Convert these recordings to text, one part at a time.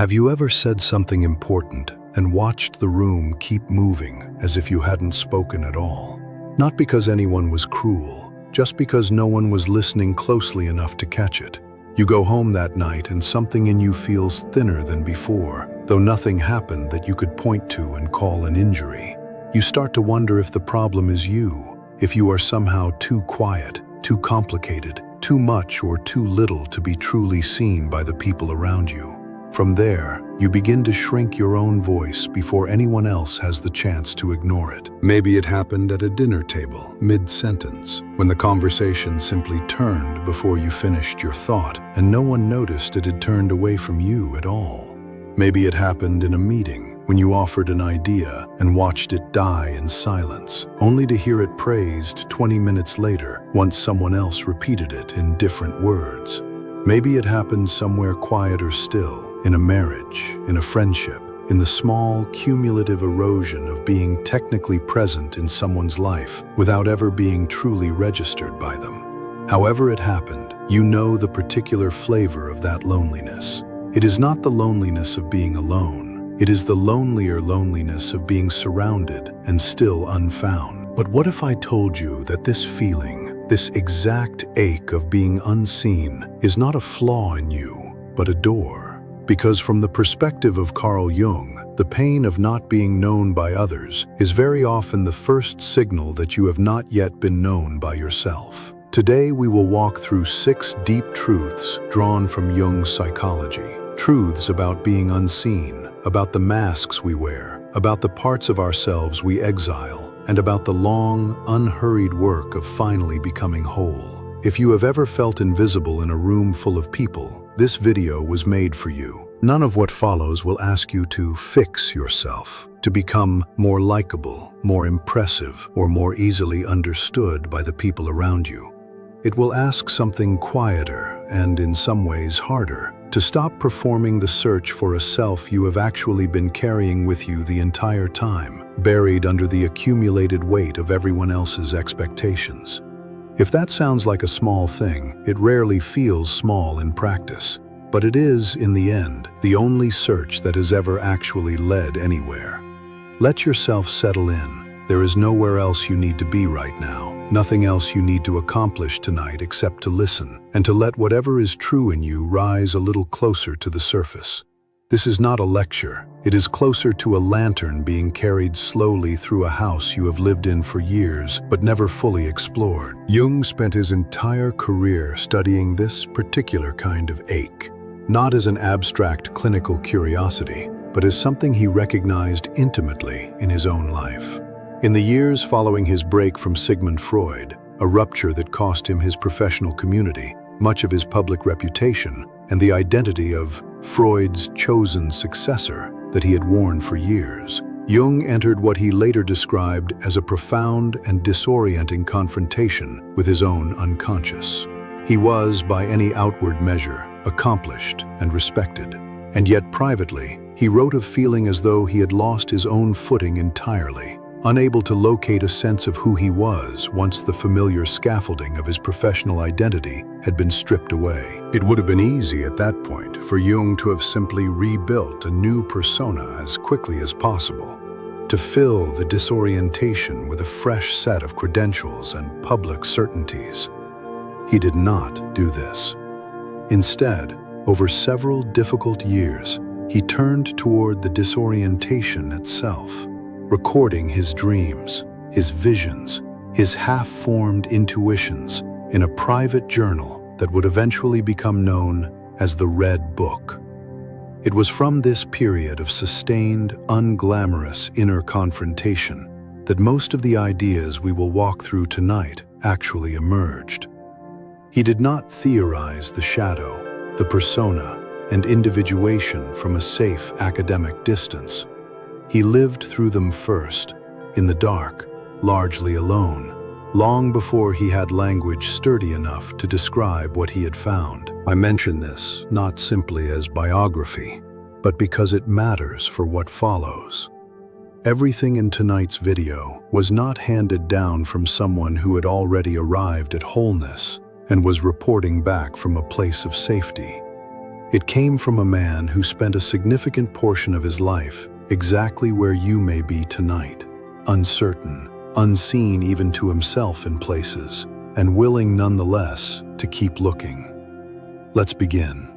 Have you ever said something important and watched the room keep moving as if you hadn't spoken at all? Not because anyone was cruel, just because no one was listening closely enough to catch it. You go home that night and something in you feels thinner than before, though nothing happened that you could point to and call an injury. You start to wonder if the problem is you, if you are somehow too quiet, too complicated, too much or too little to be truly seen by the people around you. From there, you begin to shrink your own voice before anyone else has the chance to ignore it. Maybe it happened at a dinner table, mid-sentence, when the conversation simply turned before you finished your thought, and no one noticed it had turned away from you at all. Maybe it happened in a meeting, when you offered an idea and watched it die in silence, only to hear it praised 20 minutes later, once someone else repeated it in different words. Maybe it happened somewhere quieter still, in a marriage, in a friendship, in the small, cumulative erosion of being technically present in someone's life without ever being truly registered by them. However it happened, you know the particular flavor of that loneliness. It is not the loneliness of being alone. It is the lonelier loneliness of being surrounded and still unfound. But what if I told you that this feeling, this exact ache of being unseen, is not a flaw in you, but a door? Because from the perspective of Carl Jung, the pain of not being known by others is very often the first signal that you have not yet been known by yourself. Today we will walk through 6 deep truths drawn from Jung's psychology. Truths about being unseen, about the masks we wear, about the parts of ourselves we exile, and about the long, unhurried work of finally becoming whole. If you have ever felt invisible in a room full of people, this video was made for you. None of what follows will ask you to fix yourself, to become more likable, more impressive, or more easily understood by the people around you. It will ask something quieter and, in some ways, harder, to stop performing the search for a self you have actually been carrying with you the entire time, buried under the accumulated weight of everyone else's expectations. If that sounds like a small thing, it rarely feels small in practice. But it is, in the end, the only search that has ever actually led anywhere. Let yourself settle in. There is nowhere else you need to be right now. Nothing else you need to accomplish tonight except to listen, and to let whatever is true in you rise a little closer to the surface. This is not a lecture. It is closer to a lantern being carried slowly through a house you have lived in for years, but never fully explored. Jung spent his entire career studying this particular kind of ache, not as an abstract clinical curiosity, but as something he recognized intimately in his own life. In the years following his break from Sigmund Freud, a rupture that cost him his professional community, much of his public reputation, and the identity of Freud's chosen successor that he had worn for years, Jung entered what he later described as a profound and disorienting confrontation with his own unconscious. He was, by any outward measure, accomplished and respected, and yet privately, he wrote of feeling as though he had lost his own footing entirely, unable to locate a sense of who he was once the familiar scaffolding of his professional identity had been stripped away. It would have been easy at that point for Jung to have simply rebuilt a new persona as quickly as possible, to fill the disorientation with a fresh set of credentials and public certainties. He did not do this. Instead, over several difficult years, he turned toward the disorientation itself, recording his dreams, his visions, his half-formed intuitions in a private journal that would eventually become known as the Red Book. It was from this period of sustained, unglamorous inner confrontation that most of the ideas we will walk through tonight actually emerged. He did not theorize the shadow, the persona, and individuation from a safe academic distance. He lived through them first, in the dark, largely alone, long before he had language sturdy enough to describe what he had found. I mention this not simply as biography, but because it matters for what follows. Everything in tonight's video was not handed down from someone who had already arrived at wholeness and was reporting back from a place of safety. It came from a man who spent a significant portion of his life exactly where you may be tonight, uncertain, unseen even to himself in places, and willing nonetheless to keep looking. Let's begin.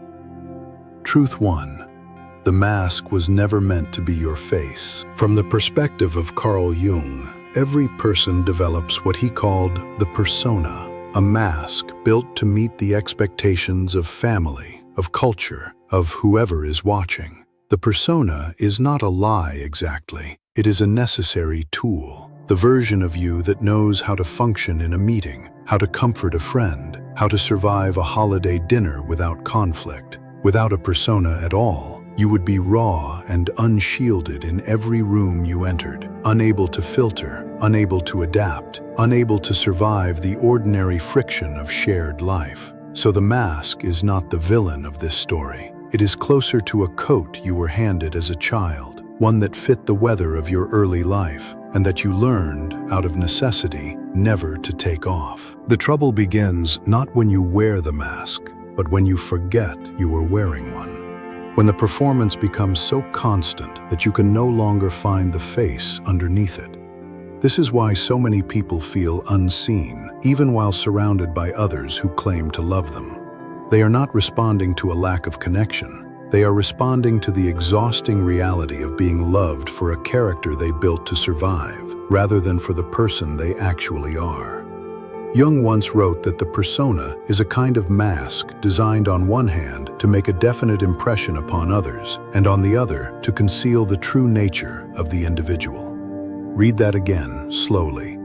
Truth 1. The mask was never meant to be your face. From the perspective of Carl Jung, every person develops what he called the persona, a mask built to meet the expectations of family, of culture, of whoever is watching. The persona is not a lie exactly. It is a necessary tool, the version of you that knows how to function in a meeting, how to comfort a friend, how to survive a holiday dinner without conflict. Without a persona at all, you would be raw and unshielded in every room you entered, unable to filter, unable to adapt, unable to survive the ordinary friction of shared life. So the mask is not the villain of this story. It is closer to a coat you were handed as a child, one that fit the weather of your early life, and that you learned, out of necessity, never to take off. The trouble begins not when you wear the mask, but when you forget you were wearing one. When the performance becomes so constant that you can no longer find the face underneath it. This is why so many people feel unseen, even while surrounded by others who claim to love them. They are not responding to a lack of connection. They are responding to the exhausting reality of being loved for a character they built to survive, rather than for the person they actually are. Jung once wrote that the persona is a kind of mask designed on one hand to make a definite impression upon others, and on the other to conceal the true nature of the individual. Read that again, slowly.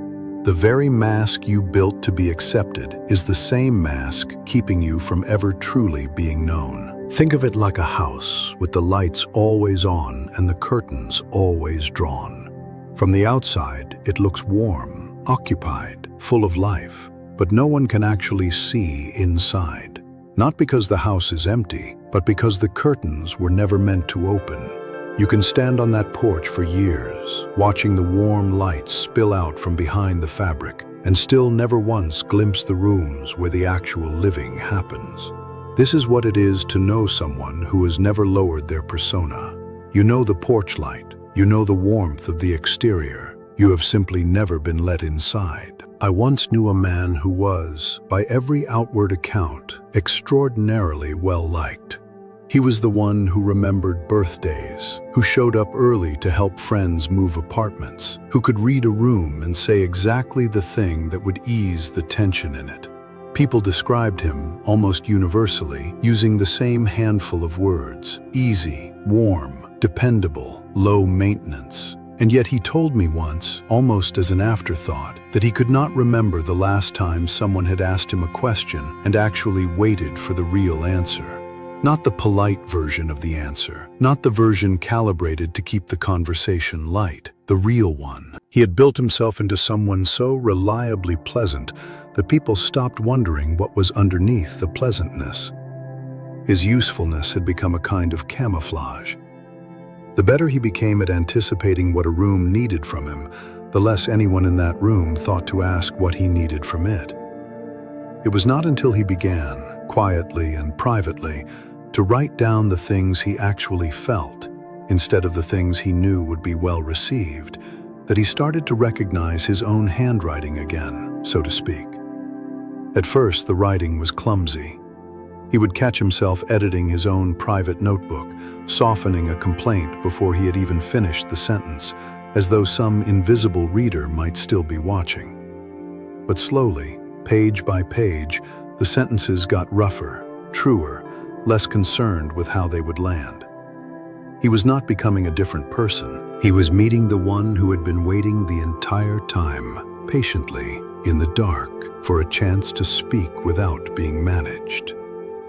The very mask you built to be accepted is the same mask keeping you from ever truly being known. Think of it like a house with the lights always on and the curtains always drawn. From the outside, it looks warm, occupied, full of life, but no one can actually see inside. Not because the house is empty, but because the curtains were never meant to open. You can stand on that porch for years, watching the warm light spill out from behind the fabric, and still never once glimpse the rooms where the actual living happens. This is what it is to know someone who has never lowered their persona. You know the porch light, you know the warmth of the exterior. You have simply never been let inside. I once knew a man who was, by every outward account, extraordinarily well-liked. He was the one who remembered birthdays, who showed up early to help friends move apartments, who could read a room and say exactly the thing that would ease the tension in it. People described him, almost universally, using the same handful of words: easy, warm, dependable, low maintenance. And yet he told me once, almost as an afterthought, that he could not remember the last time someone had asked him a question and actually waited for the real answer. Not the polite version of the answer, not the version calibrated to keep the conversation light, the real one. He had built himself into someone so reliably pleasant that people stopped wondering what was underneath the pleasantness. His usefulness had become a kind of camouflage. The better he became at anticipating what a room needed from him, the less anyone in that room thought to ask what he needed from it. It was not until he began, quietly and privately, to write down the things he actually felt, instead of the things he knew would be well received, that he started to recognize his own handwriting again, so to speak. At first, the writing was clumsy. He would catch himself editing his own private notebook, softening a complaint before he had even finished the sentence, as though some invisible reader might still be watching. But slowly, page by page, the sentences got rougher, truer, less concerned with how they would land. He was not becoming a different person. He was meeting the one who had been waiting the entire time, patiently, in the dark, for a chance to speak without being managed.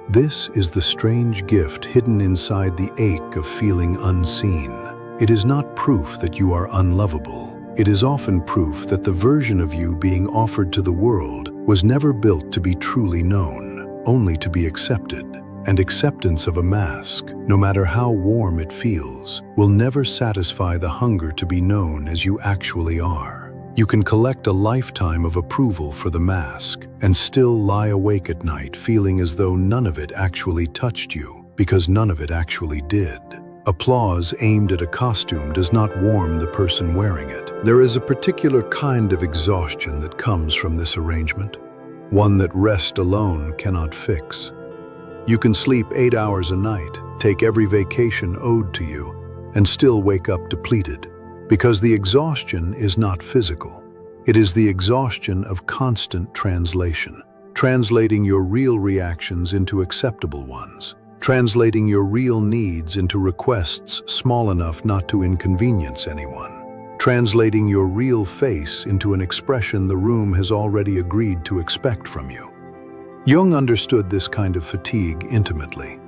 This is the strange gift hidden inside the ache of feeling unseen. It is not proof that you are unlovable. It is often proof that the version of you being offered to the world was never built to be truly known, only to be accepted. And acceptance of a mask, no matter how warm it feels, will never satisfy the hunger to be known as you actually are. You can collect a lifetime of approval for the mask and still lie awake at night feeling as though none of it actually touched you, because none of it actually did. Applause aimed at a costume does not warm the person wearing it. There is a particular kind of exhaustion that comes from this arrangement, one that rest alone cannot fix. You can sleep 8 hours a night, take every vacation owed to you, and still wake up depleted, because the exhaustion is not physical. It is the exhaustion of constant translation, translating your real reactions into acceptable ones, translating your real needs into requests small enough not to inconvenience anyone, translating your real face into an expression the room has already agreed to expect from you. Jung understood this kind of fatigue intimately.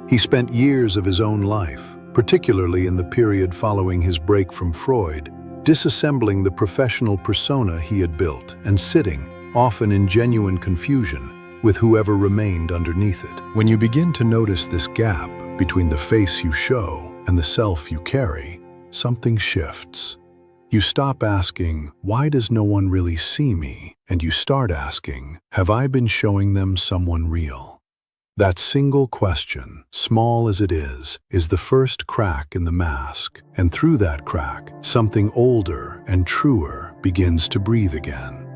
He spent years of his own life, particularly in the period following his break from Freud, disassembling the professional persona he had built and sitting, often in genuine confusion, with whoever remained underneath it. When you begin to notice this gap between the face you show and the self you carry, something shifts. You stop asking, "Why does no one really see me?" and you start asking, "Have I been showing them someone real?" That single question, small as it is the first crack in the mask, and through that crack, something older and truer begins to breathe again.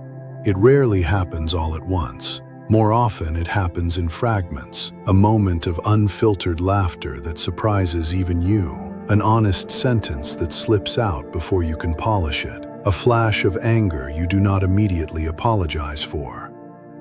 It rarely happens all at once. More often, it happens in fragments, a moment of unfiltered laughter that surprises even you, an honest sentence that slips out before you can polish it, a flash of anger you do not immediately apologize for.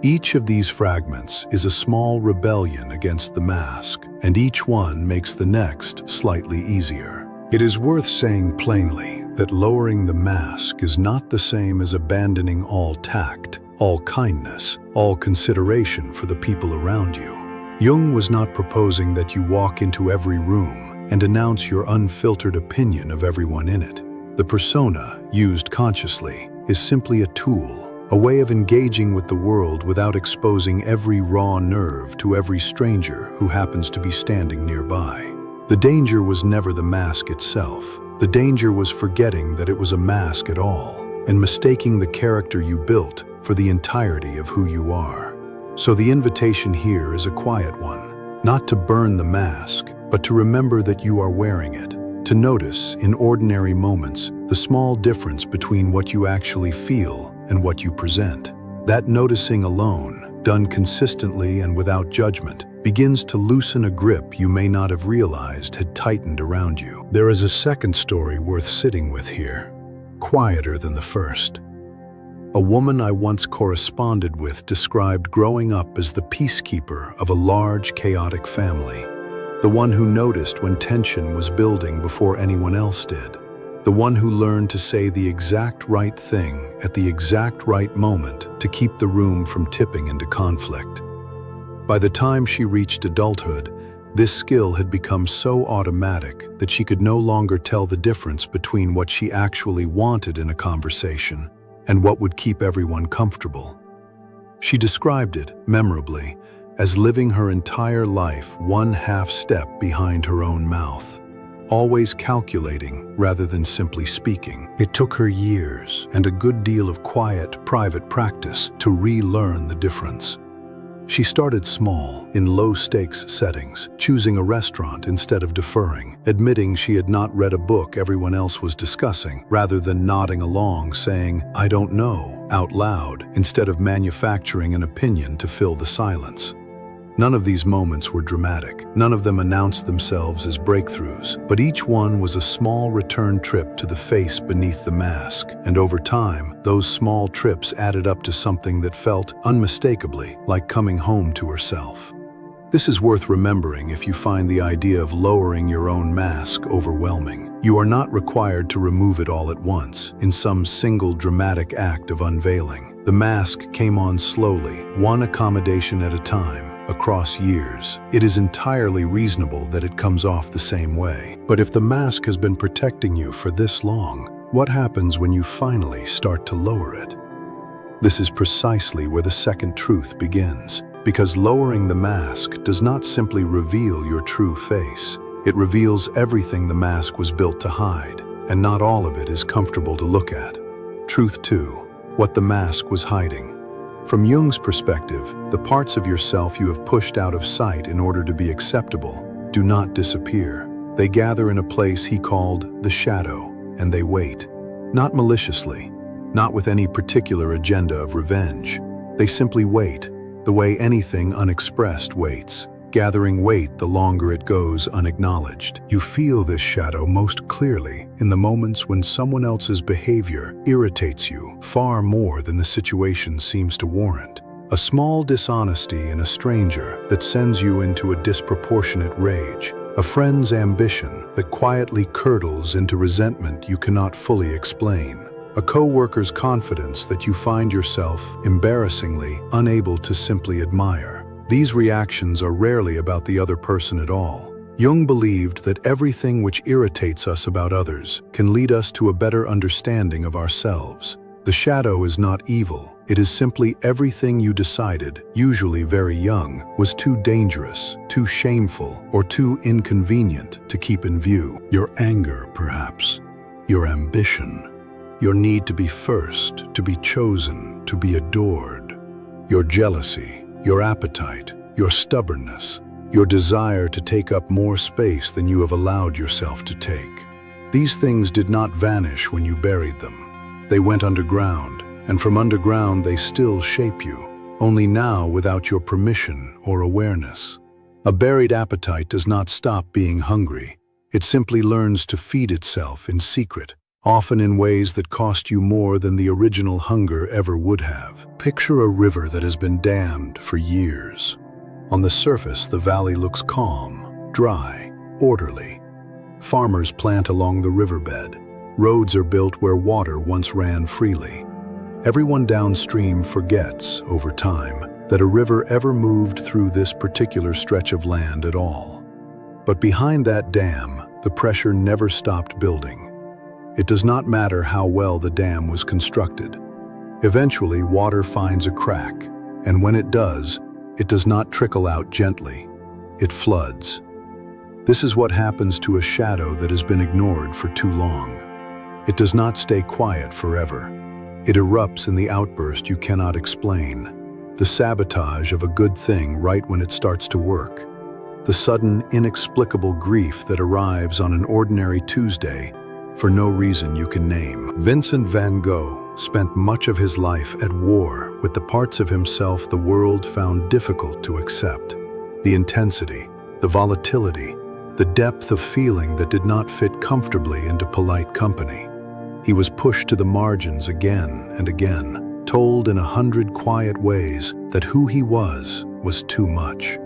Each of these fragments is a small rebellion against the mask, and each one makes the next slightly easier. It is worth saying plainly that lowering the mask is not the same as abandoning all tact, all kindness, all consideration for the people around you. Jung was not proposing that you walk into every room and announce your unfiltered opinion of everyone in it. The persona, used consciously, is simply a tool, a way of engaging with the world without exposing every raw nerve to every stranger who happens to be standing nearby. The danger was never the mask itself. The danger was forgetting that it was a mask at all, and mistaking the character you built for the entirety of who you are. So the invitation here is a quiet one, not to burn the mask, but to remember that you are wearing it, to notice, in ordinary moments, the small difference between what you actually feel and what you present. That noticing alone, done consistently and without judgment, begins to loosen a grip you may not have realized had tightened around you. There is a second story worth sitting with here, quieter than the first. A woman I once corresponded with described growing up as the peacekeeper of a large, chaotic family, the one who noticed when tension was building before anyone else did, the one who learned to say the exact right thing at the exact right moment to keep the room from tipping into conflict. By the time she reached adulthood, this skill had become so automatic that she could no longer tell the difference between what she actually wanted in a conversation and what would keep everyone comfortable. She described it, memorably, as living her entire life one half step behind her own mouth, always calculating rather than simply speaking. It took her years and a good deal of quiet, private practice to relearn the difference. She started small, in low-stakes settings, choosing a restaurant instead of deferring, admitting she had not read a book everyone else was discussing, rather than nodding along saying, "I don't know," out loud, instead of manufacturing an opinion to fill the silence. None of these moments were dramatic. None of them announced themselves as breakthroughs, but each one was a small return trip to the face beneath the mask, and over time, those small trips added up to something that felt, unmistakably, like coming home to herself. This is worth remembering if you find the idea of lowering your own mask overwhelming. You are not required to remove it all at once, in some single dramatic act of unveiling. The mask came on slowly, one accommodation at a time, across years. It is entirely reasonable that it comes off the same way. But if the mask has been protecting you for this long, what happens when you finally start to lower it? This is precisely where the second truth begins, because lowering the mask does not simply reveal your true face. It reveals everything the mask was built to hide, and not all of it is comfortable to look at. Truth 2. What the mask was hiding. From Jung's perspective, the parts of yourself you have pushed out of sight in order to be acceptable, do not disappear. They gather in a place he called the shadow, and they wait. Not maliciously, not with any particular agenda of revenge. They simply wait, the way anything unexpressed waits, gathering weight the longer it goes unacknowledged. You feel this shadow most clearly in the moments when someone else's behavior irritates you far more than the situation seems to warrant. A small dishonesty in a stranger that sends you into a disproportionate rage. A friend's ambition that quietly curdles into resentment you cannot fully explain. A co-worker's confidence that you find yourself, embarrassingly, unable to simply admire. These reactions are rarely about the other person at all. Jung believed that everything which irritates us about others can lead us to a better understanding of ourselves. The shadow is not evil. It is simply everything you decided, usually very young, was too dangerous, too shameful, or too inconvenient to keep in view. Your anger, perhaps. Your ambition. Your need to be first, to be chosen, to be adored. Your jealousy, your appetite, your stubbornness, your desire to take up more space than you have allowed yourself to take. These things did not vanish when you buried them. They went underground, and from underground they still shape you, only now without your permission or awareness. A buried appetite does not stop being hungry. It simply learns to feed itself in secret, often in ways that cost you more than the original hunger ever would have. Picture a river that has been dammed for years. On the surface, the valley looks calm, dry, orderly. Farmers plant along the riverbed. Roads are built where water once ran freely. Everyone downstream forgets, over time, that a river ever moved through this particular stretch of land at all. But behind that dam, the pressure never stopped building. It does not matter how well the dam was constructed. Eventually, water finds a crack, and when it does not trickle out gently. It floods. This is what happens to a shadow that has been ignored for too long. It does not stay quiet forever. It erupts in the outburst you cannot explain, the sabotage of a good thing right when it starts to work, the sudden, inexplicable grief that arrives on an ordinary Tuesday for no reason you can name. Vincent van Gogh spent much of his life at war with the parts of himself the world found difficult to accept. The intensity, the volatility, the depth of feeling that did not fit comfortably into polite company. He was pushed to the margins again and again, told in 100 quiet ways that who he was too much.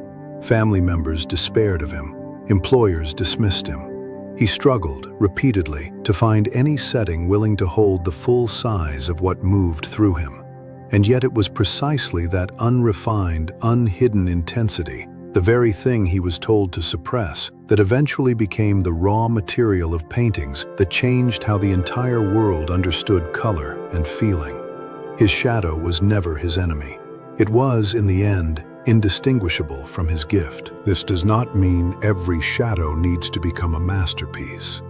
Family members despaired of him. Employers dismissed him. He struggled, repeatedly, to find any setting willing to hold the full size of what moved through him. And yet it was precisely that unrefined, unhidden intensity, the very thing he was told to suppress, that eventually became the raw material of paintings that changed how the entire world understood color and feeling. His shadow was never his enemy. It was, in the end, indistinguishable from his gift. This does not mean every shadow needs to become a masterpiece.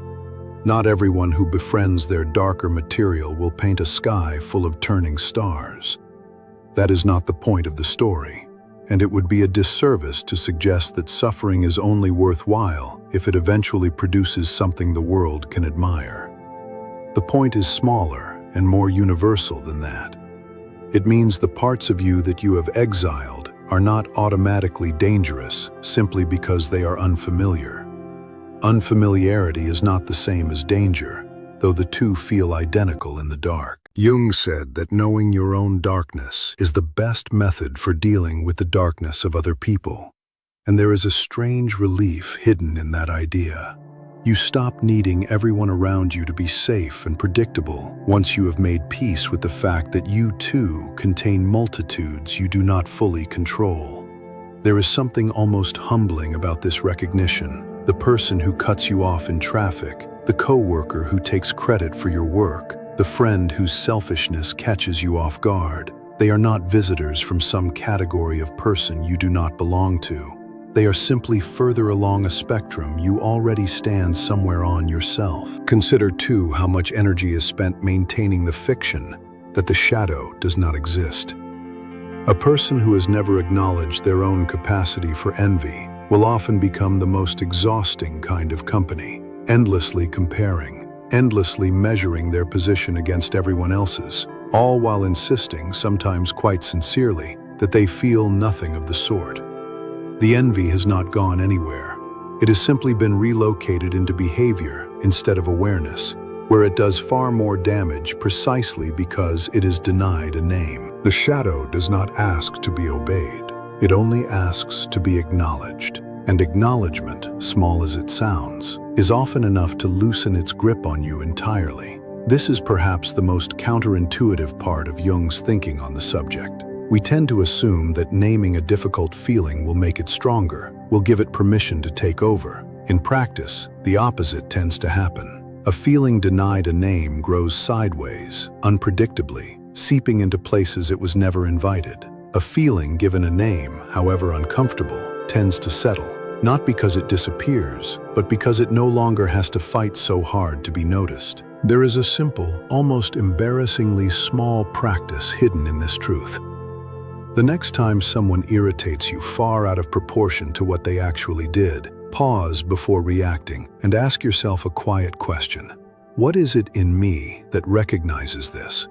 Not everyone who befriends their darker material will paint a sky full of turning stars. That is not the point of the story, and it would be a disservice to suggest that suffering is only worthwhile if it eventually produces something the world can admire. The point is smaller and more universal than that. It means the parts of you that you have exiled are not automatically dangerous simply because they are unfamiliar. Unfamiliarity is not the same as danger, though the two feel identical in the dark. Jung said that knowing your own darkness is the best method for dealing with the darkness of other people. And there is a strange relief hidden in that idea. You stop needing everyone around you to be safe and predictable once you have made peace with the fact that you too contain multitudes you do not fully control. There is something almost humbling about this recognition. The person who cuts you off in traffic, the coworker who takes credit for your work, the friend whose selfishness catches you off guard. They are not visitors from some category of person you do not belong to. They are simply further along a spectrum you already stand somewhere on yourself. Consider, too, how much energy is spent maintaining the fiction that the shadow does not exist. A person who has never acknowledged their own capacity for envy, will often become the most exhausting kind of company, endlessly comparing, endlessly measuring their position against everyone else's, all while insisting, sometimes quite sincerely, that they feel nothing of the sort. The envy has not gone anywhere. It has simply been relocated into behavior instead of awareness, where it does far more damage precisely because it is denied a name. The shadow does not ask to be obeyed. It only asks to be acknowledged. And acknowledgement, small as it sounds, is often enough to loosen its grip on you entirely. This is perhaps the most counterintuitive part of Jung's thinking on the subject. We tend to assume that naming a difficult feeling will make it stronger, will give it permission to take over. In practice, the opposite tends to happen. A feeling denied a name grows sideways, unpredictably, seeping into places it was never invited. A feeling given a name, however uncomfortable, tends to settle, not because it disappears, but because it no longer has to fight so hard to be noticed. There is a simple, almost embarrassingly small practice hidden in this truth. The next time someone irritates you far out of proportion to what they actually did, pause before reacting and ask yourself a quiet question. What is it in me that recognizes this?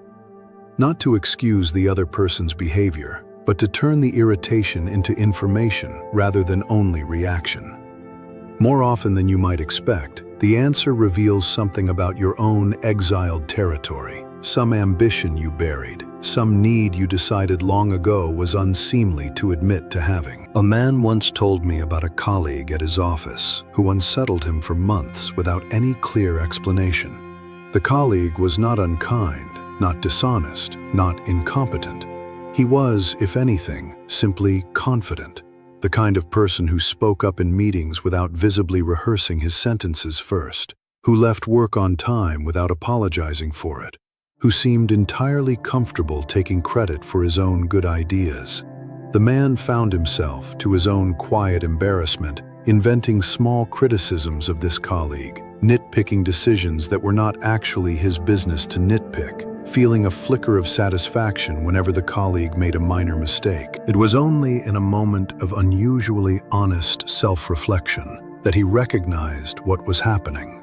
Not to excuse the other person's behavior, but to turn the irritation into information rather than only reaction. More often than you might expect, the answer reveals something about your own exiled territory, some ambition you buried, some need you decided long ago was unseemly to admit to having. A man once told me about a colleague at his office who unsettled him for months without any clear explanation. The colleague was not unkind, not dishonest, not incompetent. He was, if anything, simply confident, the kind of person who spoke up in meetings without visibly rehearsing his sentences first, who left work on time without apologizing for it, who seemed entirely comfortable taking credit for his own good ideas. The man found himself, to his own quiet embarrassment, inventing small criticisms of this colleague, nitpicking decisions that were not actually his business to nitpick, feeling a flicker of satisfaction whenever the colleague made a minor mistake. It was only in a moment of unusually honest self-reflection that he recognized what was happening.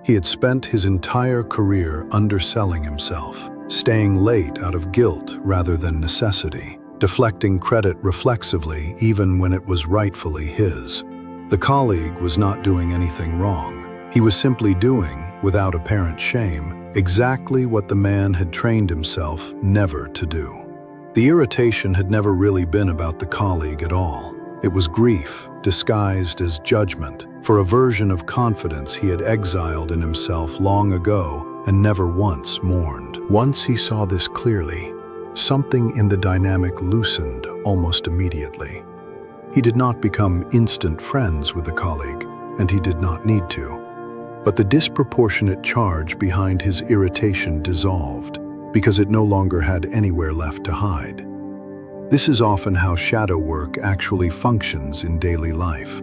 He had spent his entire career underselling himself, staying late out of guilt rather than necessity, deflecting credit reflexively even when it was rightfully his. The colleague was not doing anything wrong. He was simply doing, without apparent shame, exactly what the man had trained himself never to do. The irritation had never really been about the colleague at all. It was grief, disguised as judgment, for a version of confidence he had exiled in himself long ago and never once mourned. Once he saw this clearly, something in the dynamic loosened almost immediately. He did not become instant friends with the colleague, and he did not need to. But the disproportionate charge behind his irritation dissolved, because it no longer had anywhere left to hide. This is often how shadow work actually functions in daily life,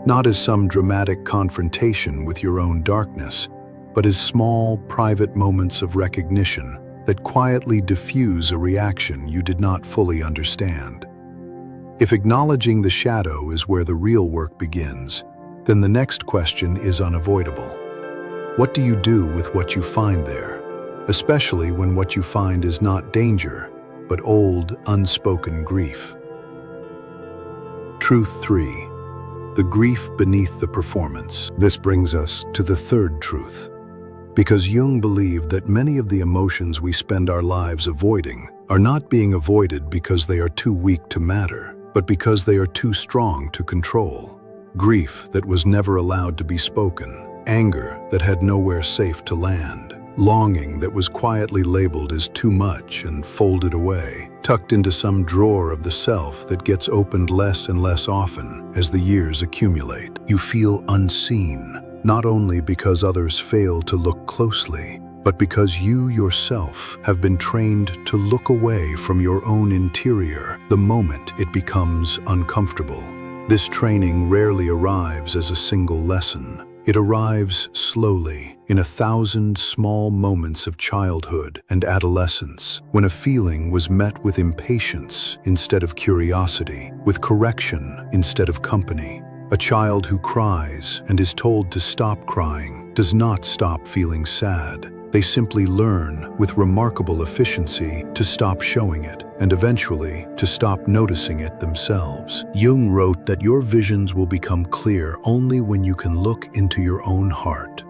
not as some dramatic confrontation with your own darkness, but as small, private moments of recognition that quietly diffuse a reaction you did not fully understand. If acknowledging the shadow is where the real work begins, then the next question is unavoidable. What do you do with what you find there, especially when what you find is not danger, but old, unspoken grief? Truth 3. The grief beneath the performance. This brings us to the third truth. Because Jung believed that many of the emotions we spend our lives avoiding are not being avoided because they are too weak to matter, but because they are too strong to control. Grief that was never allowed to be spoken, anger that had nowhere safe to land, longing that was quietly labeled as too much and folded away, tucked into some drawer of the self that gets opened less and less often as the years accumulate. You feel unseen, not only because others fail to look closely, but because you yourself have been trained to look away from your own interior the moment it becomes uncomfortable. This training rarely arrives as a single lesson. It arrives slowly, in 1,000 small moments of childhood and adolescence, when a feeling was met with impatience instead of curiosity, with correction instead of company. A child who cries and is told to stop crying does not stop feeling sad. They simply learn, with remarkable efficiency, to stop showing it, and eventually to stop noticing it themselves. Jung wrote that your visions will become clear only when you can look into your own heart,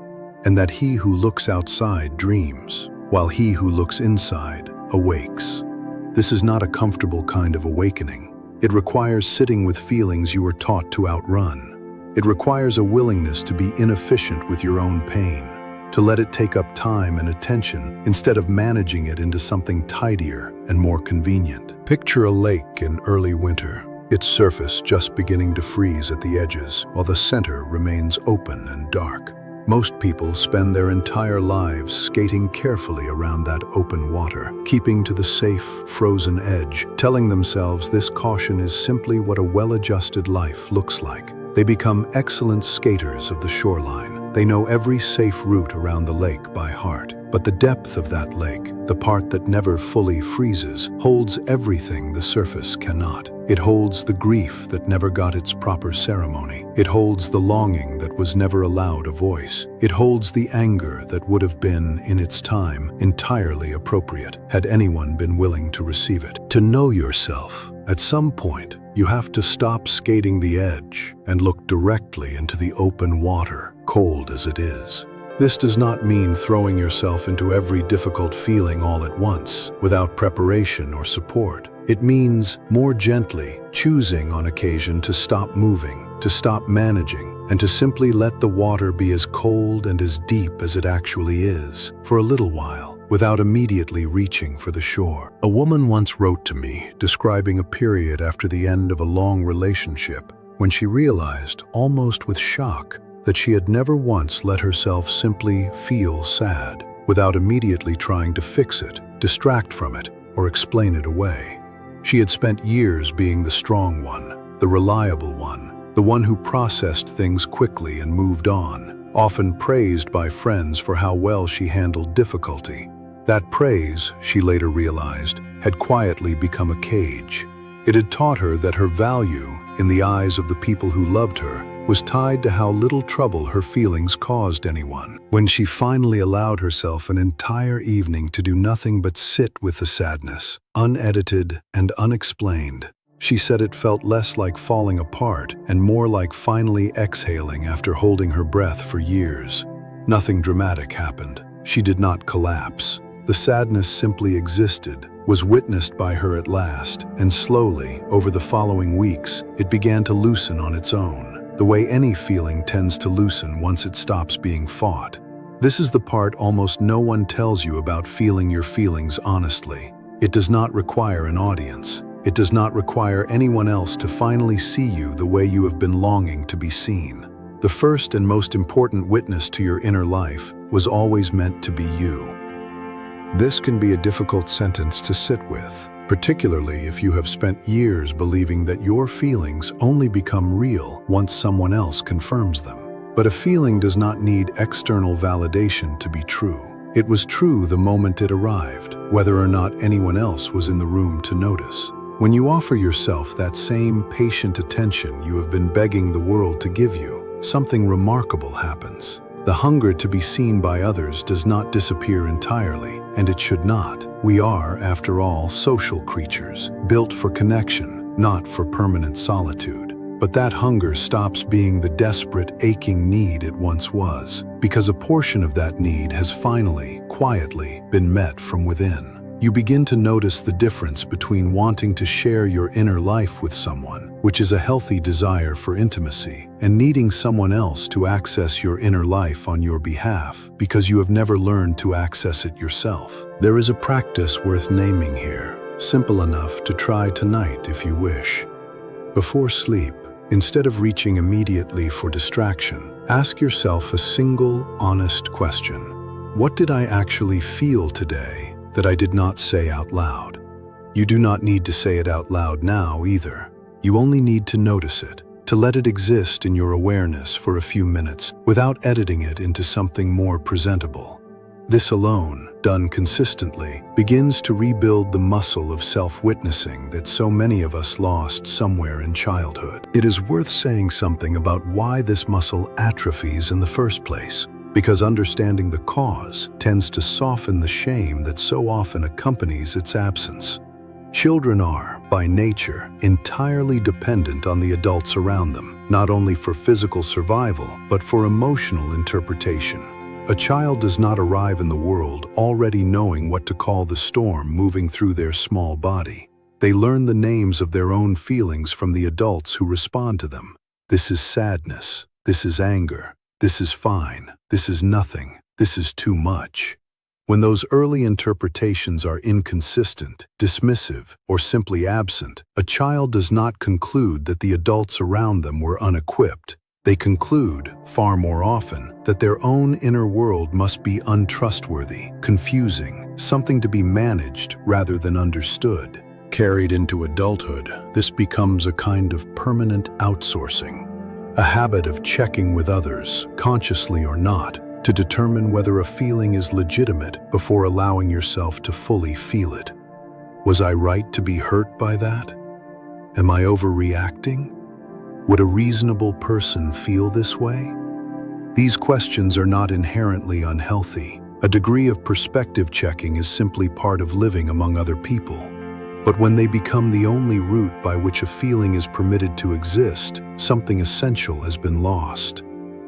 and that he who looks outside dreams, while he who looks inside awakes. This is not a comfortable kind of awakening. It requires sitting with feelings you were taught to outrun. It requires a willingness to be inefficient with your own pain, to let it take up time and attention instead of managing it into something tidier and more convenient. Picture a lake in early winter, its surface just beginning to freeze at the edges, while the center remains open and dark. Most people spend their entire lives skating carefully around that open water, keeping to the safe, frozen edge, telling themselves this caution is simply what a well-adjusted life looks like. They become excellent skaters of the shoreline. They know every safe route around the lake by heart. But the depth of that lake, the part that never fully freezes, holds everything the surface cannot. It holds the grief that never got its proper ceremony. It holds the longing that was never allowed a voice. It holds the anger that would have been, in its time, entirely appropriate, had anyone been willing to receive it. To know yourself, at some point, you have to stop skating the edge and look directly into the open water, cold as it is. This does not mean throwing yourself into every difficult feeling all at once, without preparation or support. It means, more gently, choosing on occasion to stop moving, to stop managing, and to simply let the water be as cold and as deep as it actually is, for a little while, without immediately reaching for the shore. A woman once wrote to me, describing a period after the end of a long relationship, when she realized, almost with shock, that she had never once let herself simply feel sad, without immediately trying to fix it, distract from it, or explain it away. She had spent years being the strong one, the reliable one, the one who processed things quickly and moved on, often praised by friends for how well she handled difficulty. That praise, she later realized, had quietly become a cage. It had taught her that her value, in the eyes of the people who loved her, was tied to how little trouble her feelings caused anyone. When she finally allowed herself an entire evening to do nothing but sit with the sadness, unedited and unexplained, she said it felt less like falling apart and more like finally exhaling after holding her breath for years. Nothing dramatic happened. She did not collapse. The sadness simply existed, was witnessed by her at last, and slowly, over the following weeks, it began to loosen on its own, the way any feeling tends to loosen once it stops being fought. This is the part almost no one tells you about feeling your feelings honestly. It does not require an audience. It does not require anyone else to finally see you the way you have been longing to be seen. The first and most important witness to your inner life was always meant to be you. This can be a difficult sentence to sit with, particularly if you have spent years believing that your feelings only become real once someone else confirms them. But a feeling does not need external validation to be true. It was true the moment it arrived, whether or not anyone else was in the room to notice. When you offer yourself that same patient attention you have been begging the world to give you, something remarkable happens. The hunger to be seen by others does not disappear entirely, and it should not. We are, after all, social creatures, built for connection, not for permanent solitude. But that hunger stops being the desperate, aching need it once was, because a portion of that need has finally, quietly, been met from within. You begin to notice the difference between wanting to share your inner life with someone, which is a healthy desire for intimacy, and needing someone else to access your inner life on your behalf because you have never learned to access it yourself. There is a practice worth naming here, simple enough to try tonight if you wish. Before sleep, instead of reaching immediately for distraction, ask yourself a single, honest question. What did I actually feel today that I did not say out loud? You do not need to say it out loud now either. You only need to notice it, to let it exist in your awareness for a few minutes without editing it into something more presentable. This alone, done consistently, begins to rebuild the muscle of self-witnessing that so many of us lost somewhere in childhood. It is worth saying something about why this muscle atrophies in the first place, because understanding the cause tends to soften the shame that so often accompanies its absence. Children are, by nature, entirely dependent on the adults around them, not only for physical survival, but for emotional interpretation. A child does not arrive in the world already knowing what to call the storm moving through their small body. They learn the names of their own feelings from the adults who respond to them. This is sadness. This is anger. This is fine. This is nothing. This is too much. When those early interpretations are inconsistent, dismissive, or simply absent, a child does not conclude that the adults around them were unequipped. They conclude, far more often, that their own inner world must be untrustworthy, confusing, something to be managed rather than understood. Carried into adulthood, this becomes a kind of permanent outsourcing, a habit of checking with others, consciously or not, to determine whether a feeling is legitimate before allowing yourself to fully feel it. Was I right to be hurt by that? Am I overreacting? Would a reasonable person feel this way? These questions are not inherently unhealthy. A degree of perspective checking is simply part of living among other people. But when they become the only route by which a feeling is permitted to exist, something essential has been lost.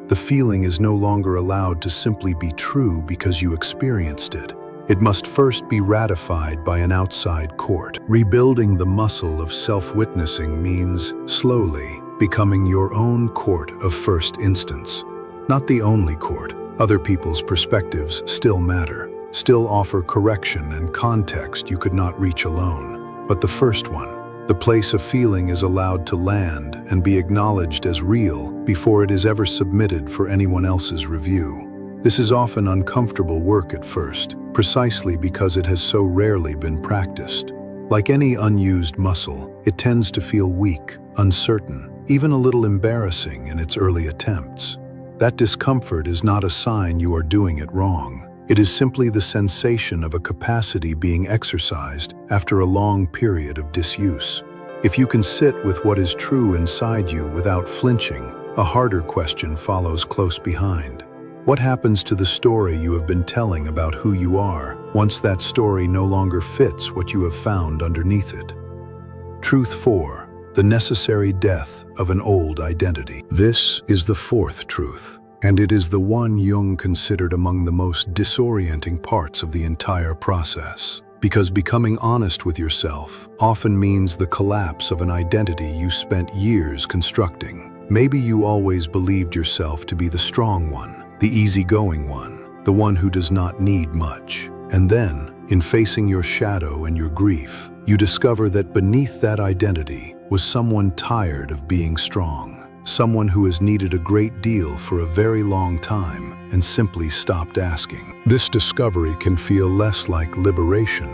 The feeling is no longer allowed to simply be true because you experienced it. It must first be ratified by an outside court. Rebuilding the muscle of self-witnessing means, slowly, becoming your own court of first instance. Not the only court. Other people's perspectives still matter, still offer correction and context you could not reach alone. But the first one, the place a feeling is allowed to land and be acknowledged as real before it is ever submitted for anyone else's review. This is often uncomfortable work at first, precisely because it has so rarely been practiced. Like any unused muscle, it tends to feel weak, uncertain, even a little embarrassing in its early attempts. That discomfort is not a sign you are doing it wrong. It is simply the sensation of a capacity being exercised after a long period of disuse. If you can sit with what is true inside you without flinching, a harder question follows close behind. What happens to the story you have been telling about who you are once that story no longer fits what you have found underneath it? Truth 4. The necessary death of an old identity. This is the fourth truth, and it is the one Jung considered among the most disorienting parts of the entire process. Because becoming honest with yourself often means the collapse of an identity you spent years constructing. Maybe you always believed yourself to be the strong one, the easygoing one, the one who does not need much. And then, in facing your shadow and your grief, you discover that beneath that identity was someone tired of being strong, someone who has needed a great deal for a very long time and simply stopped asking. This discovery can feel less like liberation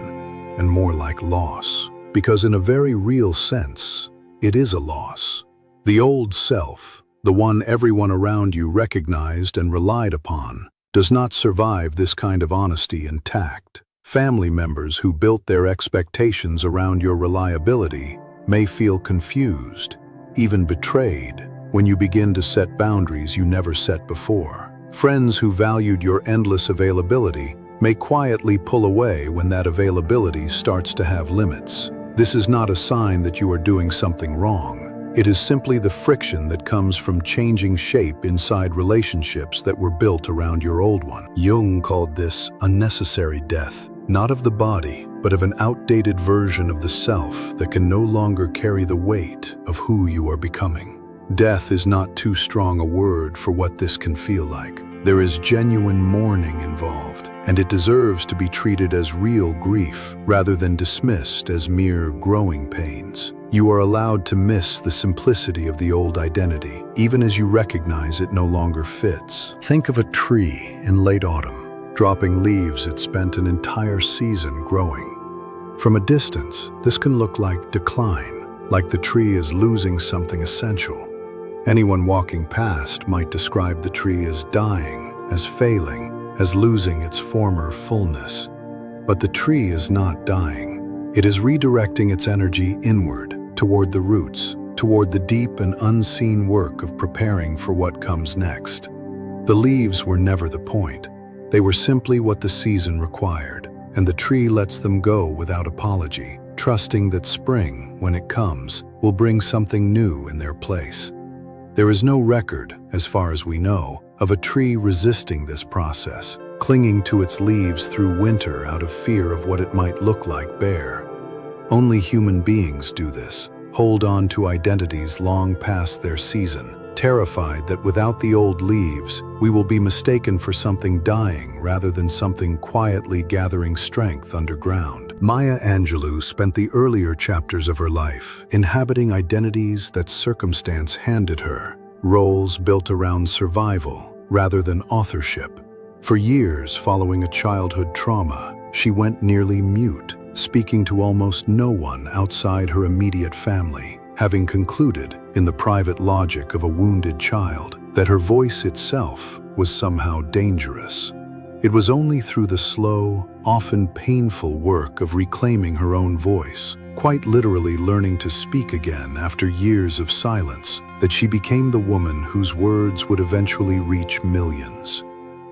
and more like loss, because in a very real sense, it is a loss. The old self, the one everyone around you recognized and relied upon, does not survive this kind of honesty and tact. Family members who built their expectations around your reliability may feel confused, even betrayed, when you begin to set boundaries you never set before. Friends who valued your endless availability may quietly pull away when that availability starts to have limits. This is not a sign that you are doing something wrong. It is simply the friction that comes from changing shape inside relationships that were built around your old one. Jung called this unnecessary death, not of the body, but of an outdated version of the self that can no longer carry the weight of who you are becoming. Death is not too strong a word for what this can feel like. There is genuine mourning involved, and it deserves to be treated as real grief rather than dismissed as mere growing pains. You are allowed to miss the simplicity of the old identity, even as you recognize it no longer fits. Think of a tree in late autumn, dropping leaves it spent an entire season growing. From a distance, this can look like decline, like the tree is losing something essential. Anyone walking past might describe the tree as dying, as failing, as losing its former fullness. But the tree is not dying. It is redirecting its energy inward, toward the roots, toward the deep and unseen work of preparing for what comes next. The leaves were never the point. They were simply what the season required, and the tree lets them go without apology, trusting that spring, when it comes, will bring something new in their place. There is no record, as far as we know, of a tree resisting this process, clinging to its leaves through winter out of fear of what it might look like bare. Only human beings do this, hold on to identities long past their season, terrified that without the old leaves, we will be mistaken for something dying rather than something quietly gathering strength underground. Maya Angelou spent the earlier chapters of her life inhabiting identities that circumstance handed her, roles built around survival rather than authorship. For years following a childhood trauma, she went nearly mute, speaking to almost no one outside her immediate family, having concluded, in the private logic of a wounded child, that her voice itself was somehow dangerous. It was only through the slow, often painful work of reclaiming her own voice, quite literally learning to speak again after years of silence, that she became the woman whose words would eventually reach millions.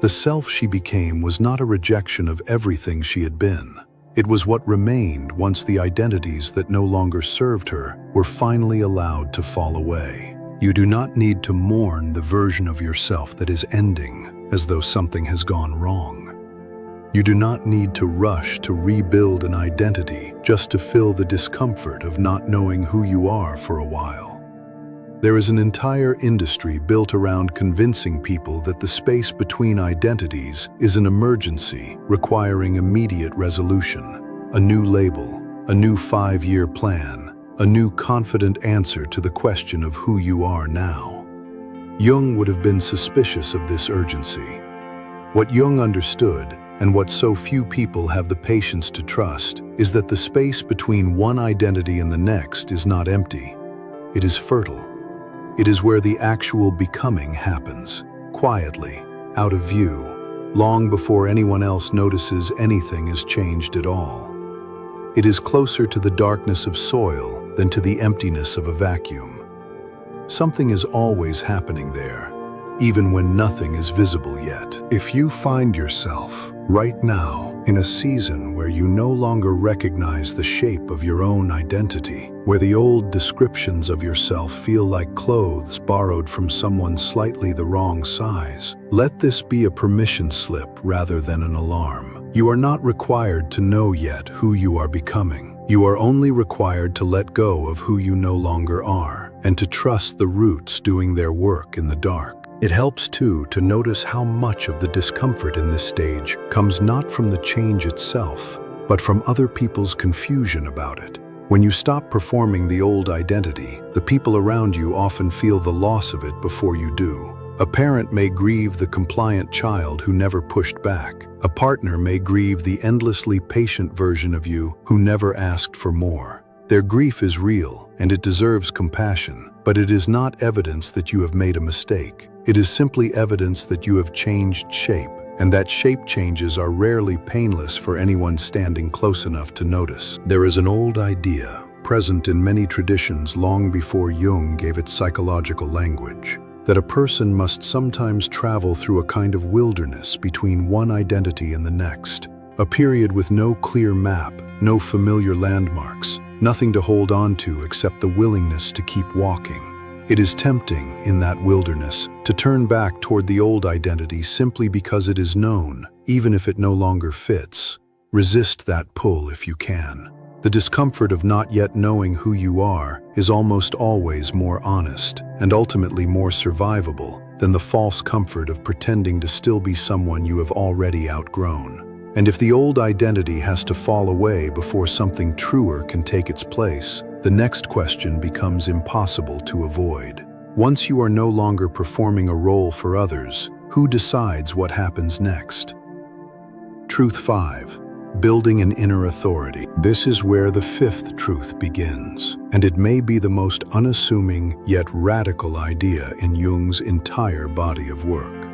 The self she became was not a rejection of everything she had been. It was what remained once the identities that no longer served her were finally allowed to fall away. You do not need to mourn the version of yourself that is ending as though something has gone wrong. You do not need to rush to rebuild an identity just to fill the discomfort of not knowing who you are for a while. There is an entire industry built around convincing people that the space between identities is an emergency requiring immediate resolution, a new label, a new 5-year plan, a new confident answer to the question of who you are now. Jung would have been suspicious of this urgency. What Jung understood, and what so few people have the patience to trust, is that the space between one identity and the next is not empty. It is fertile. It is where the actual becoming happens, quietly, out of view, long before anyone else notices anything has changed at all. It is closer to the darkness of soil than to the emptiness of a vacuum. Something is always happening there, even when nothing is visible yet. If you find yourself, right now, in a season where you no longer recognize the shape of your own identity, where the old descriptions of yourself feel like clothes borrowed from someone slightly the wrong size, let this be a permission slip rather than an alarm. You are not required to know yet who you are becoming. You are only required to let go of who you no longer are, and to trust the roots doing their work in the dark. It helps, too, to notice how much of the discomfort in this stage comes not from the change itself, but from other people's confusion about it. When you stop performing the old identity, the people around you often feel the loss of it before you do. A parent may grieve the compliant child who never pushed back. A partner may grieve the endlessly patient version of you who never asked for more. Their grief is real, and it deserves compassion, but it is not evidence that you have made a mistake. It is simply evidence that you have changed shape, and that shape changes are rarely painless for anyone standing close enough to notice. There is an old idea, present in many traditions long before Jung gave it psychological language, that a person must sometimes travel through a kind of wilderness between one identity and the next, a period with no clear map, no familiar landmarks, nothing to hold on to except the willingness to keep walking. It is tempting, in that wilderness, to turn back toward the old identity simply because it is known, even if it no longer fits. Resist that pull if you can. The discomfort of not yet knowing who you are is almost always more honest, and ultimately more survivable, than the false comfort of pretending to still be someone you have already outgrown. And if the old identity has to fall away before something truer can take its place, the next question becomes impossible to avoid. Once you are no longer performing a role for others, who decides what happens next? Truth 5. Building an inner authority. This is where the fifth truth begins, and it may be the most unassuming yet radical idea in Jung's entire body of work.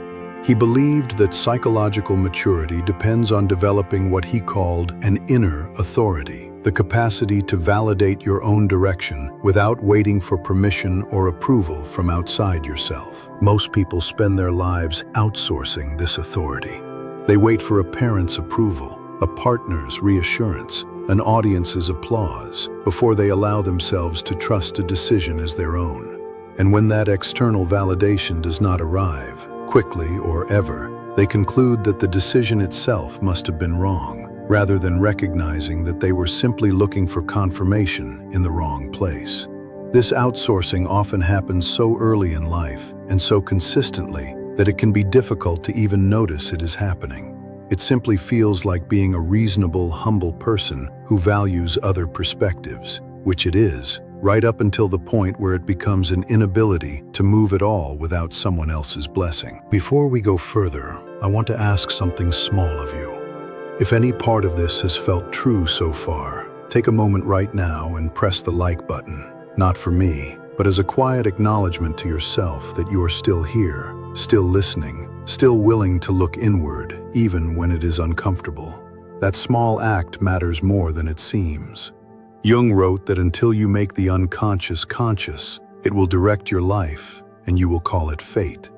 He believed that psychological maturity depends on developing what he called an inner authority, the capacity to validate your own direction without waiting for permission or approval from outside yourself. Most people spend their lives outsourcing this authority. They wait for a parent's approval, a partner's reassurance, an audience's applause, before they allow themselves to trust a decision as their own. And when that external validation does not arrive, quickly or ever, they conclude that the decision itself must have been wrong, rather than recognizing that they were simply looking for confirmation in the wrong place. This outsourcing often happens so early in life and so consistently that it can be difficult to even notice it is happening. It simply feels like being a reasonable, humble person who values other perspectives, which it is, right up until the point where it becomes an inability to move at all without someone else's blessing. Before we go further, I want to ask something small of you. If any part of this has felt true so far, take a moment right now and press the like button. Not for me, but as a quiet acknowledgement to yourself that you are still here, still listening, still willing to look inward, even when it is uncomfortable. That small act matters more than it seems. Jung wrote that until you make the unconscious conscious, it will direct your life, and you will call it fate.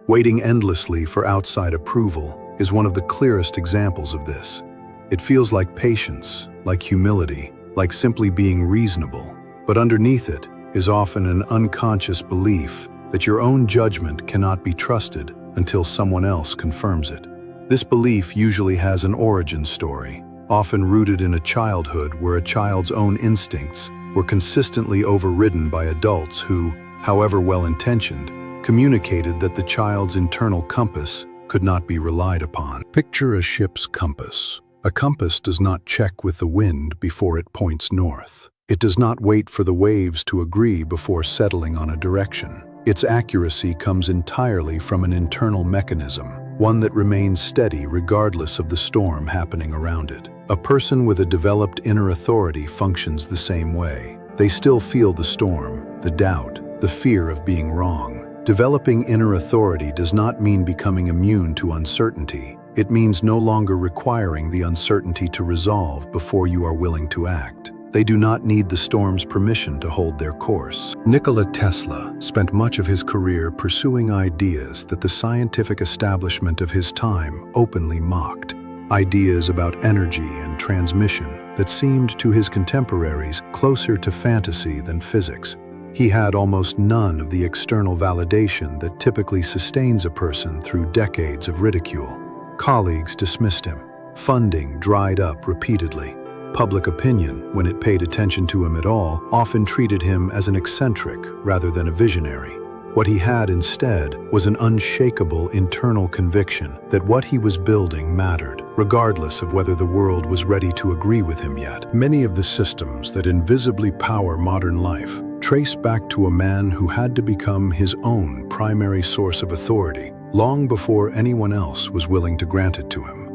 Waiting endlessly for outside approval is one of the clearest examples of this. It feels like patience, like humility, like simply being reasonable, but underneath it is often an unconscious belief that your own judgment cannot be trusted until someone else confirms it. This belief usually has an origin story, often rooted in a childhood where a child's own instincts were consistently overridden by adults who, however well-intentioned, communicated that the child's internal compass could not be relied upon. Picture a ship's compass. A compass does not check with the wind before it points north. It does not wait for the waves to agree before settling on a direction. Its accuracy comes entirely from an internal mechanism, one that remains steady regardless of the storm happening around it. A person with a developed inner authority functions the same way. They still feel the storm, the doubt, the fear of being wrong. Developing inner authority does not mean becoming immune to uncertainty. It means no longer requiring the uncertainty to resolve before you are willing to act. They do not need the storm's permission to hold their course. Nikola Tesla spent much of his career pursuing ideas that the scientific establishment of his time openly mocked. Ideas about energy and transmission that seemed to his contemporaries closer to fantasy than physics. He had almost none of the external validation that typically sustains a person through decades of ridicule. Colleagues dismissed him. Funding dried up repeatedly. Public opinion, when it paid attention to him at all, often treated him as an eccentric rather than a visionary. What he had instead was an unshakable internal conviction that what he was building mattered, regardless of whether the world was ready to agree with him yet. Many of the systems that invisibly power modern life trace back to a man who had to become his own primary source of authority long before anyone else was willing to grant it to him.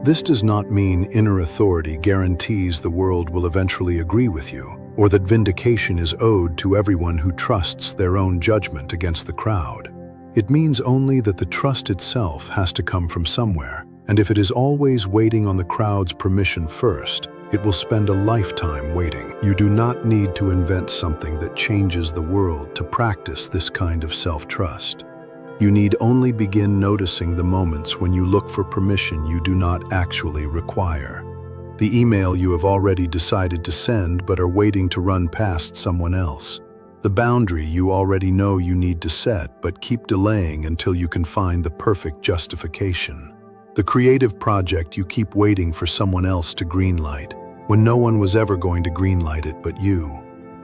This does not mean inner authority guarantees the world will eventually agree with you, or that vindication is owed to everyone who trusts their own judgment against the crowd. It means only that the trust itself has to come from somewhere, and if it is always waiting on the crowd's permission first, it will spend a lifetime waiting. You do not need to invent something that changes the world to practice this kind of self-trust. You need only begin noticing the moments when you look for permission you do not actually require. The email you have already decided to send but are waiting to run past someone else. The boundary you already know you need to set but keep delaying until you can find the perfect justification. The creative project you keep waiting for someone else to greenlight, when no one was ever going to greenlight it but you.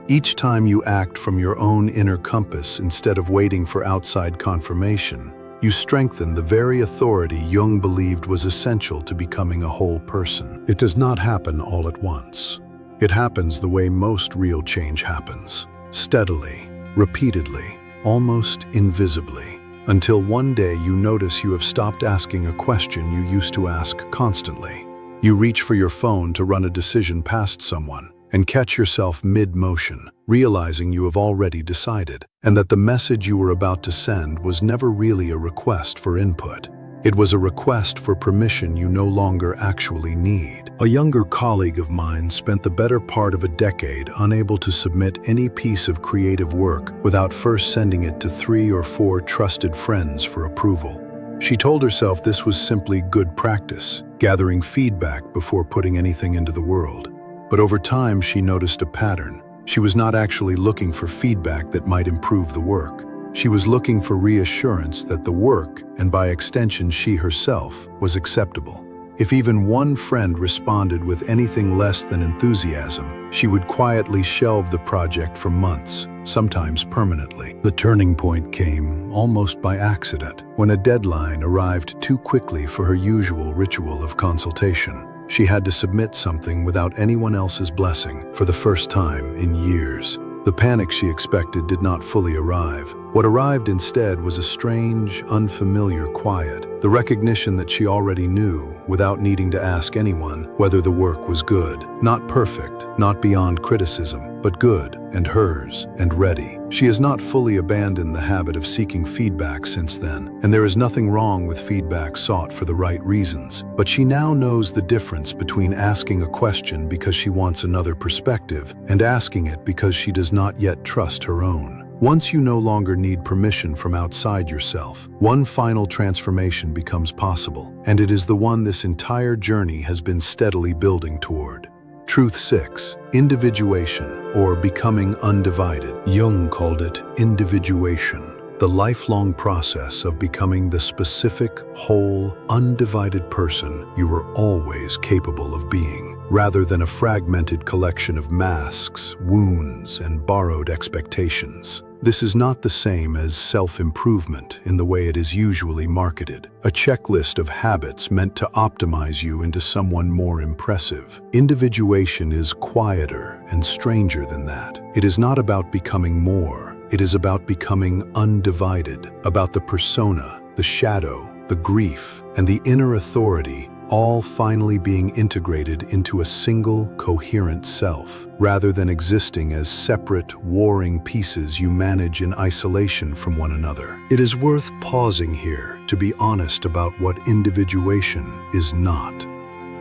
Each time you act from your own inner compass instead of waiting for outside confirmation, you strengthen the very authority Jung believed was essential to becoming a whole person. It does not happen all at once. It happens the way most real change happens, steadily, repeatedly, almost invisibly, until one day you notice you have stopped asking a question you used to ask constantly. You reach for your phone to run a decision past someone, and catch yourself mid-motion, realizing you have already decided, and that the message you were about to send was never really a request for input. It was a request for permission you no longer actually need. A younger colleague of mine spent the better part of a decade unable to submit any piece of creative work without first sending it to 3 or 4 trusted friends for approval. She told herself this was simply good practice, gathering feedback before putting anything into the world. But over time, she noticed a pattern. She was not actually looking for feedback that might improve the work. She was looking for reassurance that the work, and by extension she herself, was acceptable. If even one friend responded with anything less than enthusiasm, she would quietly shelve the project for months, sometimes permanently. The turning point came almost by accident, when a deadline arrived too quickly for her usual ritual of consultation. She had to submit something without anyone else's blessing for the first time in years. The panic she expected did not fully arrive. What arrived instead was a strange, unfamiliar quiet, the recognition that she already knew, without needing to ask anyone, whether the work was good. Not perfect, not beyond criticism, but good, and hers, and ready. She has not fully abandoned the habit of seeking feedback since then, and there is nothing wrong with feedback sought for the right reasons. But she now knows the difference between asking a question because she wants another perspective, and asking it because she does not yet trust her own. Once you no longer need permission from outside yourself, one final transformation becomes possible, and it is the one this entire journey has been steadily building toward. Truth 6. Individuation, or becoming undivided. Jung called it individuation, the lifelong process of becoming the specific, whole, undivided person you were always capable of being, rather than a fragmented collection of masks, wounds, and borrowed expectations. This is not the same as self-improvement in the way it is usually marketed, a checklist of habits meant to optimize you into someone more impressive. Individuation is quieter and stranger than that. It is not about becoming more. It is about becoming undivided, about the persona, the shadow, the grief, and the inner authority, all finally being integrated into a single, coherent self, rather than existing as separate, warring pieces you manage in isolation from one another. It is worth pausing here to be honest about what individuation is not.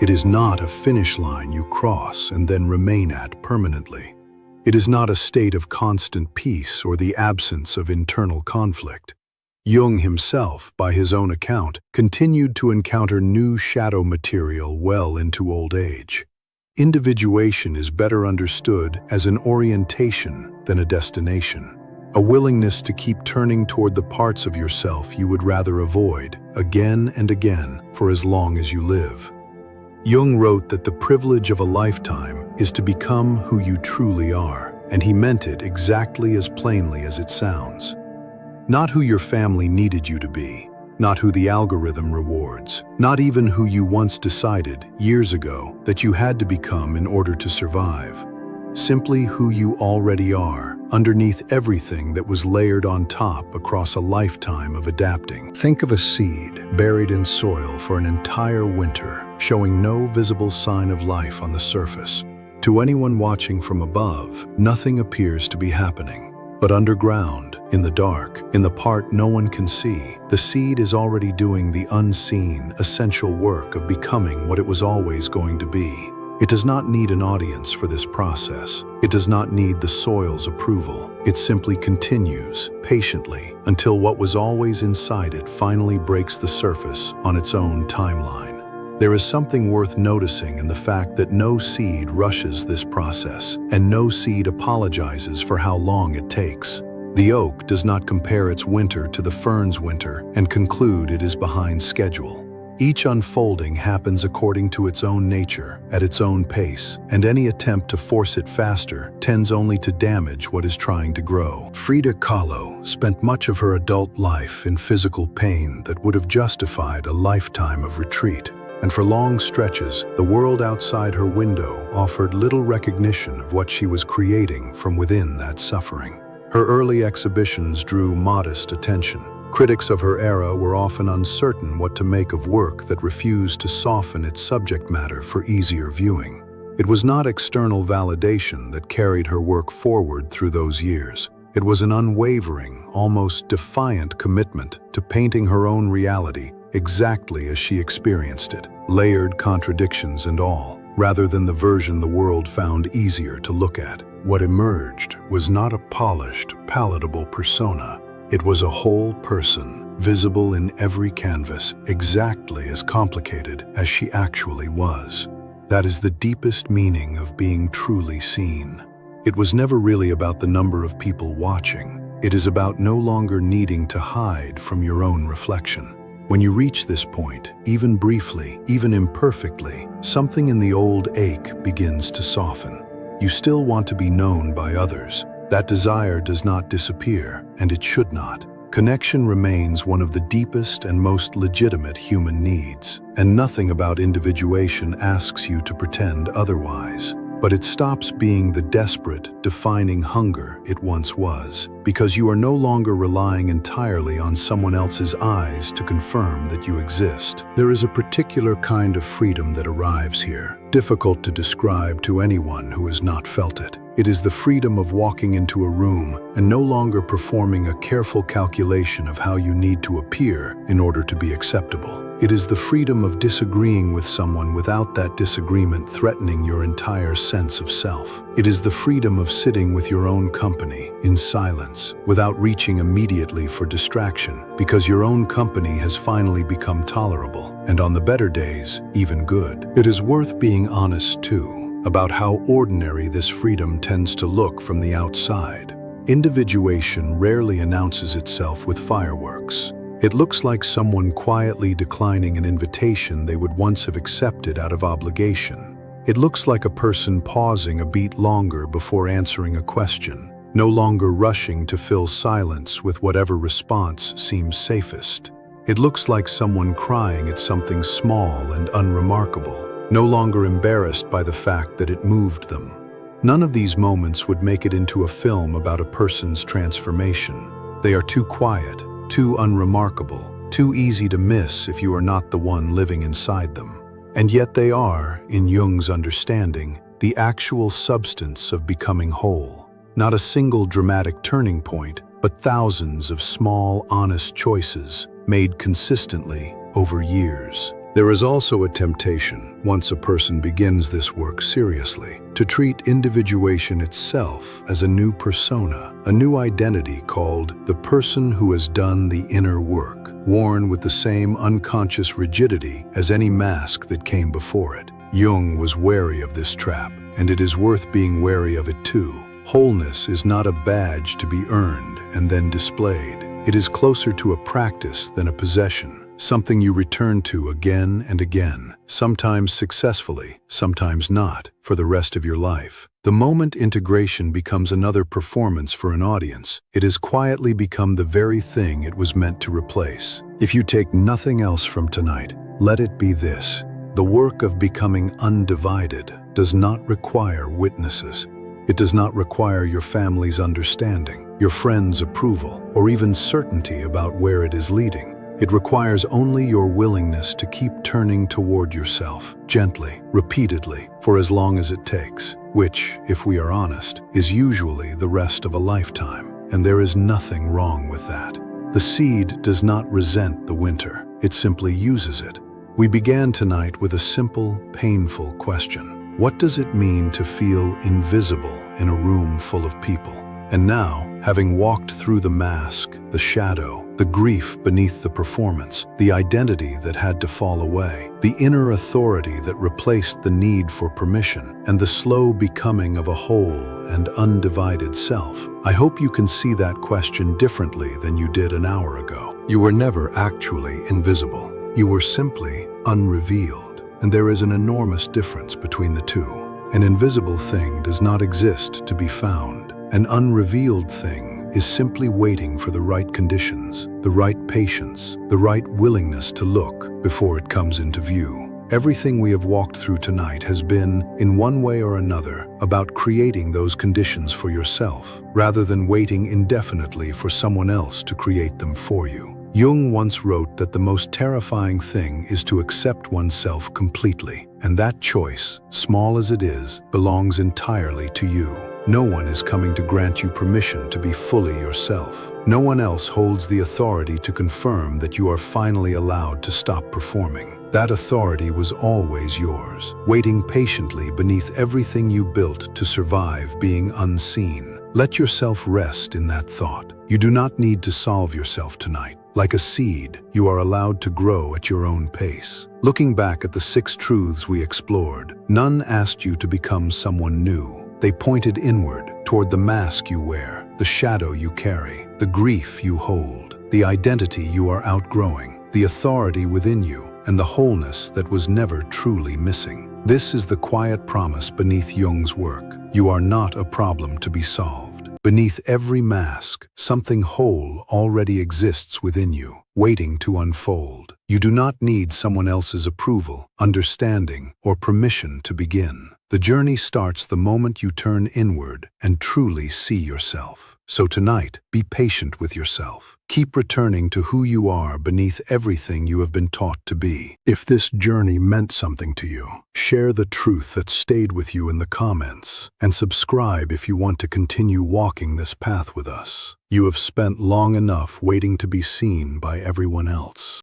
It is not a finish line you cross and then remain at permanently. It is not a state of constant peace or the absence of internal conflict. Jung himself, by his own account, continued to encounter new shadow material well into old age. Individuation is better understood as an orientation than a destination, a willingness to keep turning toward the parts of yourself you would rather avoid, again and again, for as long as you live. Jung wrote that the privilege of a lifetime is to become who you truly are, and he meant it exactly as plainly as it sounds. Not who your family needed you to be, not who the algorithm rewards, not even who you once decided, years ago, that you had to become in order to survive. Simply who you already are, underneath everything that was layered on top across a lifetime of adapting. Think of a seed buried in soil for an entire winter, showing no visible sign of life on the surface. To anyone watching from above, nothing appears to be happening. But underground, in the dark, in the part no one can see, the seed is already doing the unseen, essential work of becoming what it was always going to be. It does not need an audience for this process. It does not need the soil's approval. It simply continues, patiently, until what was always inside it finally breaks the surface on its own timeline. There is something worth noticing in the fact that no seed rushes this process, and no seed apologizes for how long it takes. The oak does not compare its winter to the fern's winter and conclude it is behind schedule. Each unfolding happens according to its own nature, at its own pace, and any attempt to force it faster tends only to damage what is trying to grow. Frida Kahlo spent much of her adult life in physical pain that would have justified a lifetime of retreat. And for long stretches, the world outside her window offered little recognition of what she was creating from within that suffering. Her early exhibitions drew modest attention. Critics of her era were often uncertain what to make of work that refused to soften its subject matter for easier viewing. It was not external validation that carried her work forward through those years. It was an unwavering, almost defiant commitment to painting her own reality exactly as she experienced it, layered contradictions and all, rather than the version the world found easier to look at. What emerged was not a polished, palatable persona. It was a whole person, visible in every canvas, exactly as complicated as she actually was. That is the deepest meaning of being truly seen. It was never really about the number of people watching. It is about no longer needing to hide from your own reflection. When you reach this point, even briefly, even imperfectly, something in the old ache begins to soften. You still want to be known by others. That desire does not disappear, and it should not. Connection remains one of the deepest and most legitimate human needs, and nothing about individuation asks you to pretend otherwise. But it stops being the desperate, defining hunger it once was, because you are no longer relying entirely on someone else's eyes to confirm that you exist. There is a particular kind of freedom that arrives here, difficult to describe to anyone who has not felt it. It is the freedom of walking into a room and no longer performing a careful calculation of how you need to appear in order to be acceptable. It is the freedom of disagreeing with someone without that disagreement threatening your entire sense of self. It is the freedom of sitting with your own company, in silence, without reaching immediately for distraction, because your own company has finally become tolerable, and on the better days, even good. It is worth being honest, too, about how ordinary this freedom tends to look from the outside. Individuation rarely announces itself with fireworks. It looks like someone quietly declining an invitation they would once have accepted out of obligation. It looks like a person pausing a beat longer before answering a question, no longer rushing to fill silence with whatever response seems safest. It looks like someone crying at something small and unremarkable, no longer embarrassed by the fact that it moved them. None of these moments would make it into a film about a person's transformation. They are too quiet, too unremarkable, too easy to miss if you are not the one living inside them. And yet they are, in Jung's understanding, the actual substance of becoming whole. Not a single dramatic turning point, but thousands of small, honest choices made consistently over years. There is also a temptation, once a person begins this work seriously, to treat individuation itself as a new persona, a new identity called the person who has done the inner work, worn with the same unconscious rigidity as any mask that came before it. Jung was wary of this trap, and it is worth being wary of it too. Wholeness is not a badge to be earned and then displayed. It is closer to a practice than a possession. Something you return to again and again, sometimes successfully, sometimes not, for the rest of your life. The moment integration becomes another performance for an audience, it has quietly become the very thing it was meant to replace. If you take nothing else from tonight, let it be this. The work of becoming undivided does not require witnesses. It does not require your family's understanding, your friends' approval, or even certainty about where it is leading. It requires only your willingness to keep turning toward yourself, gently, repeatedly, for as long as it takes, which, if we are honest, is usually the rest of a lifetime, and there is nothing wrong with that. The seed does not resent the winter, it simply uses it. We began tonight with a simple, painful question. What does it mean to feel invisible in a room full of people? And now, having walked through the mask, the shadow, the grief beneath the performance, the identity that had to fall away, the inner authority that replaced the need for permission, and the slow becoming of a whole and undivided self, I hope you can see that question differently than you did an hour ago. You were never actually invisible. You were simply unrevealed, and there is an enormous difference between the two. An invisible thing does not exist to be found. An unrevealed thing is simply waiting for the right conditions, the right patience, the right willingness to look before it comes into view. Everything we have walked through tonight has been, in one way or another, about creating those conditions for yourself, rather than waiting indefinitely for someone else to create them for you. Jung once wrote that the most terrifying thing is to accept oneself completely, and that choice, small as it is, belongs entirely to you. No one is coming to grant you permission to be fully yourself. No one else holds the authority to confirm that you are finally allowed to stop performing. That authority was always yours, waiting patiently beneath everything you built to survive being unseen. Let yourself rest in that thought. You do not need to solve yourself tonight. Like a seed, you are allowed to grow at your own pace. Looking back at the 6 truths we explored, none asked you to become someone new. They pointed inward, toward the mask you wear, the shadow you carry, the grief you hold, the identity you are outgrowing, the authority within you, and the wholeness that was never truly missing. This is the quiet promise beneath Jung's work. You are not a problem to be solved. Beneath every mask, something whole already exists within you, waiting to unfold. You do not need someone else's approval, understanding, or permission to begin. The journey starts the moment you turn inward and truly see yourself. So tonight, be patient with yourself. Keep returning to who you are beneath everything you have been taught to be. If this journey meant something to you, share the truth that stayed with you in the comments, and subscribe if you want to continue walking this path with us. You have spent long enough waiting to be seen by everyone else.